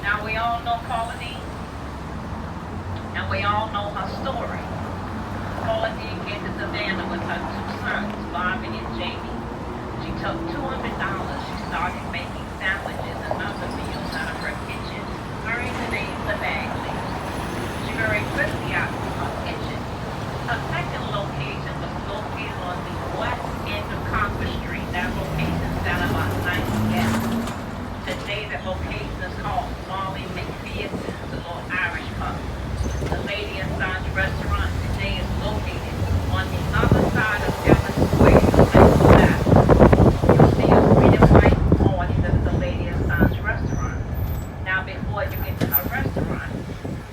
Now we all know Pauline, and we all know her story. Pauline came to Savannah with her two sons, Bobby and Jamie. She took $200. She started making sandwiches and other meals out of her kitchen, earning the name Savannah GA. She very quickly outgrew her kitchen. Her second location was located on the west end of Congress Street. That location sat about 90 gas. Today, the location is called Molly McPherson's, the little Irish pub. The Lady and Sons restaurant today is located on the other side of Ellis Square. You'll take the left. You'll see a green and white awning. This is the Lady and Sons restaurant. Now, before you get to her restaurant,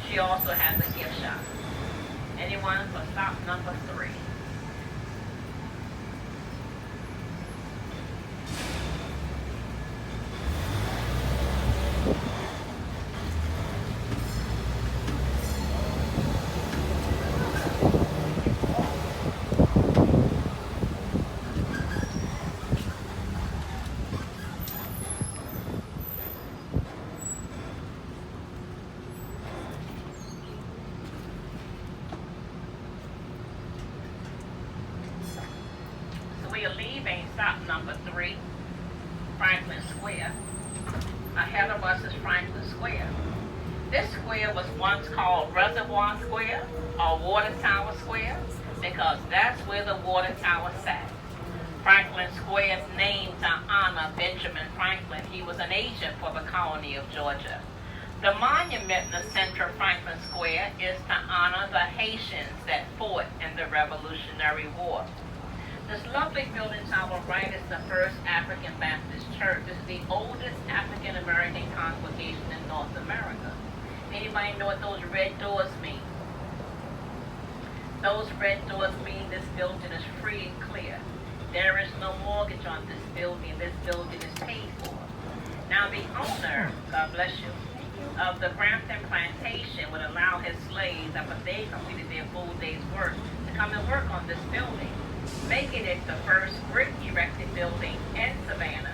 she also has a gift shop. Anyone for stop number 3? We are leaving stop number 3, Franklin Square. Ahead of us is Franklin Square. This square was once called Reservoir Square or Water Tower Square because that's where the water tower sat. Franklin Square is named to honor Benjamin Franklin. He was an agent for the colony of Georgia. The monument in the center of Franklin Square is to honor the Haitians that fought in the Revolutionary War. This lovely building to our right is the First African Baptist Church. This is the oldest African American congregation in North America. Anybody know what those red doors mean? Those red doors mean this building is free and clear. There is no mortgage on this building. This building is paid for. Now the owner, God bless you, of the Brampton Plantation would allow his slaves, after they completed their full day's work, to come and work on this building, making it the first brick-erected building in Savannah,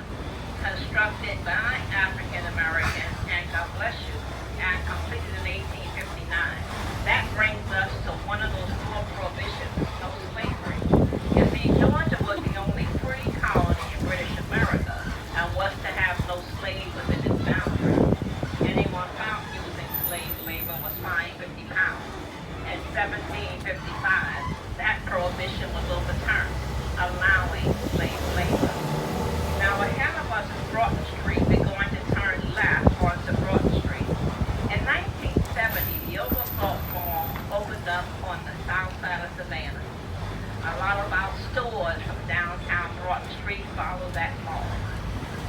constructed by African Americans, and God bless you, and completed in 1859. That brings us to one of those 4 prohibitions, no slavery. You see, Georgia was the only free colony in British America, and was to have no slaves within its boundaries. Anyone found using slave labor was fined £50. In 1755, that prohibition was overturned, allowing slave labor. Now ahead of us is Broughton Street. We're going to turn left onto Broughton Street. In 1970, the Overthought Mall opened up on the south side of Savannah. A lot of our stores from downtown Broughton Street follow that mall.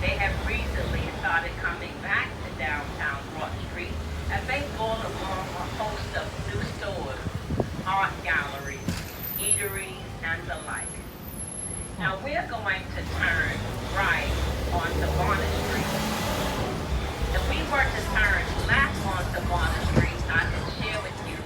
They have recently started coming back to downtown Broughton Street as they brought along a host of new stores, art galleries, eateries, and the like. Now we're going to turn right onto Bonnet Street. If we were to turn left onto Bonnet Street, I can share with you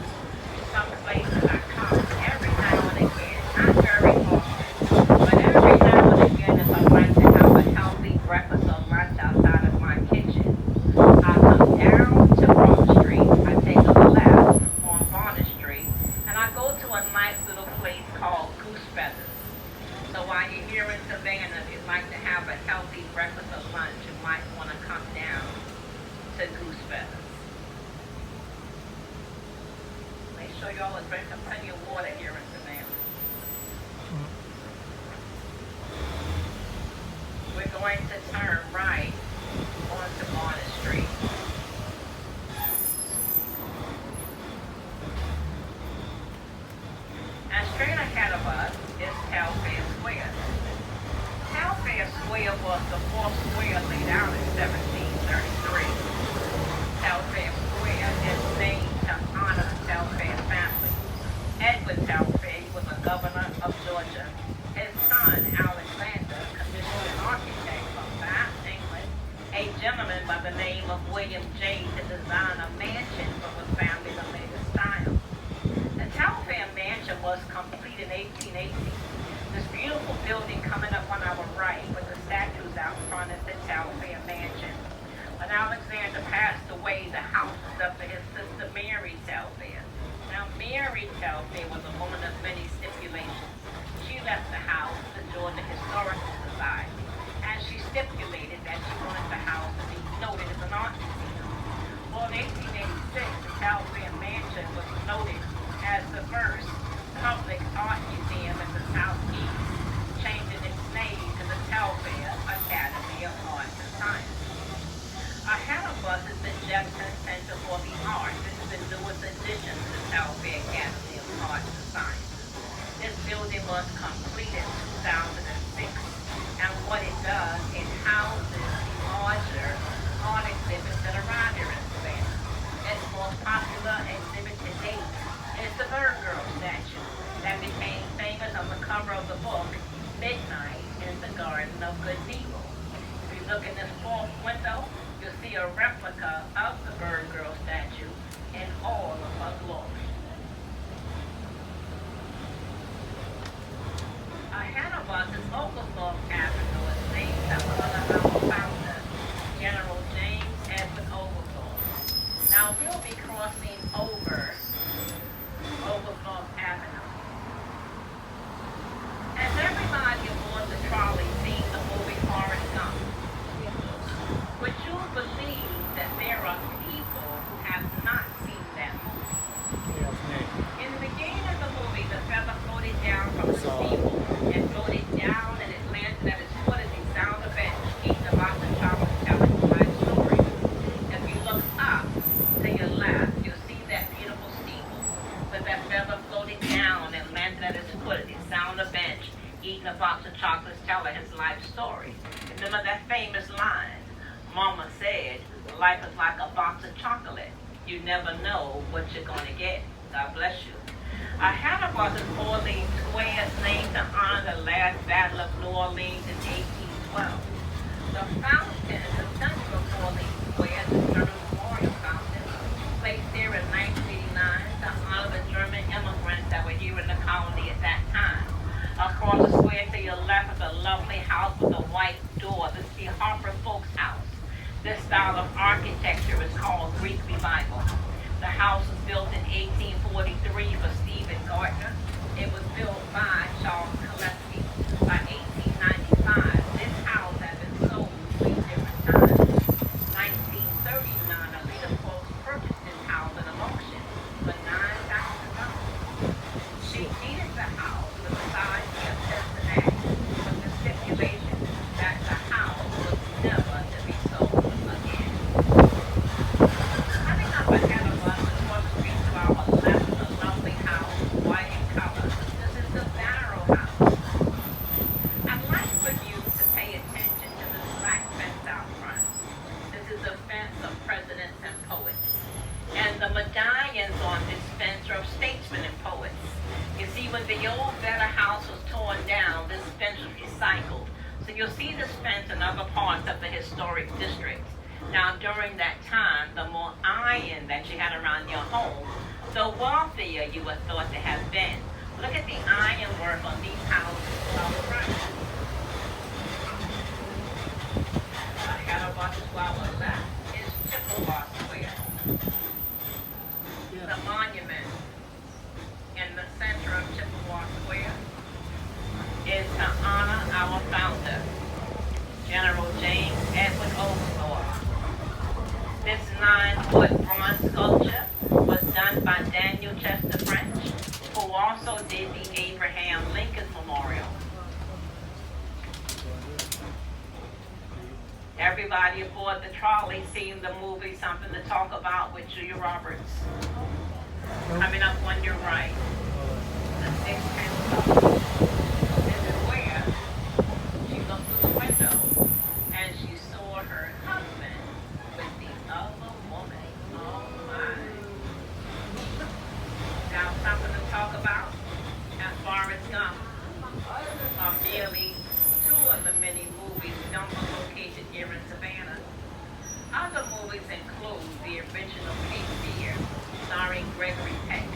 some places I come every now and again, not very often, but every now and again if I like to have a healthy breakfast or lunch outside of my kitchen, I come down to Bonnet Street, I take a left on Bonnet Street, and I go to a nice little place called Goose Feathers. So while you're here in Savannah, if you'd like to have a healthy breakfast or lunch, you might want to come down to Goose Feathers. Make sure y'all are drinking plenty of water here in Savannah. We're going to turn right onto Bonnet Street. And straight ahead of us is Telfair Square. Telfair Square was the 4th square laid out in 1733. Telfair Square is named to honor Telfair's family. Edward Telfair was a governor of Georgia. His son, Alexander, commissioned an architect from Bath, England, a gentleman by the name of William J. to design a mansion for his family's latest style. The Telfair mansion was complete in 1880. This beautiful building coming up on our right with the statues out front is the Telfair mansion. When Alexander passed away Telfair Mansion was noted as the first public art museum in the Southeast, changing its name to the Telfair Academy of Arts and Sciences. Ahead of us is the Jefferson Center for the Arts. This is the newest addition to the Telfair Academy of Arts and Sciences. This building was completed in 2006, and what it does, it houses the larger art exhibits that are around here in Savannah. Its most popular exhibit to date is the Bird Girl statue that became famous on the cover of the book Midnight in the Garden of Good and Evil. If you look in this fourth window, you'll see a replica of the Bird Girl statue in all of her glory. Ahead of us is Oglethorpe Avenue. It's named after our founder, General James Edward Oglethorpe. Now we'll be crossing over Oglethorpe Avenue. Has everybody aboard the trolley seen the movie Forrest Gump? Would you believe that there are people who have not seen that movie? In the beginning of the movie, the feather floated down from the steeple and floated down, and it landed at its foot as he sound the bench, eating a box of chocolate, telling his life story. If you look up to your left, you'll see that beautiful steeple with that feather floating down and landed at his foot as he sound the bench, eating a box of chocolates, telling his life story. Remember that famous line? Mama said, life is like a box of chocolate. You never know what you're going to get. God bless you. Ahead of us is Orleans Square. It's named to honor the last Battle of New Orleans in 1812. The fountain in the center of Orleans Square, the German Memorial Fountain, placed there in 1989 to honor the German immigrants that were here in the colony at that time. Across the square to your left is a lovely house with a white door. This is the Harper Folks House. This style of architecture is called Greek Revival. The house was built in 1843 for Stephen Gardner. It was built by Charles Gillespie. By 1895, this house had been sold 3 different times. 1939, Alita Folks purchased this house at an auction for $9,000. She deeded the house with the size of Cincinnati with the stipulation that the house was never to be sold again. Coming up ahead of us is what street to our left, a lovely house, white in color. This is the Barrow House. I'd like for you to pay attention to this black fence out front. This is a fence of presidents and poets. And the medallions on this fence are of statesmen and poets. You see, when the old Better House was torn down, this fence was recycled. So you'll see this fence in other parts of the historic district. Now, during that time, the more iron that you had around your home, the wealthier you were thought to have been. Look at the ironwork on these houses on the front. Ahead of us to our left is Chippewa Square. The monument in the center of Chippewa Square is to honor our founder, General James Edward Oglethorpe. This 9-foot bronze sculpture was done by Daniel Chester French, who also did the Abraham Lincoln Memorial. Everybody aboard the trolley seen the movie Something to Talk About with Julia Roberts. Coming up on your right, the 6th This is where she looked through the window and she saw her husband with the other woman. Oh my. Now something to talk about, as Forrest Gump are merely 2 of the many movies filmed on location here in Savannah. Other movies include the original Cape Fear, starring Gregory Peck,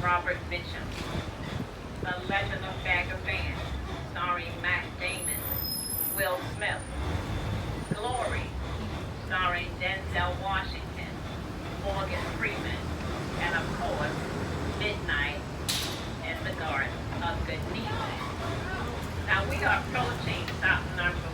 Robert Mitchum, The Legend of Bagger Vance, starring Matt Damon, Will Smith, Glory, starring Denzel Washington, Morgan Freeman, and of course, Midnight in the Garden of Good and Evil. Now we are approaching stop number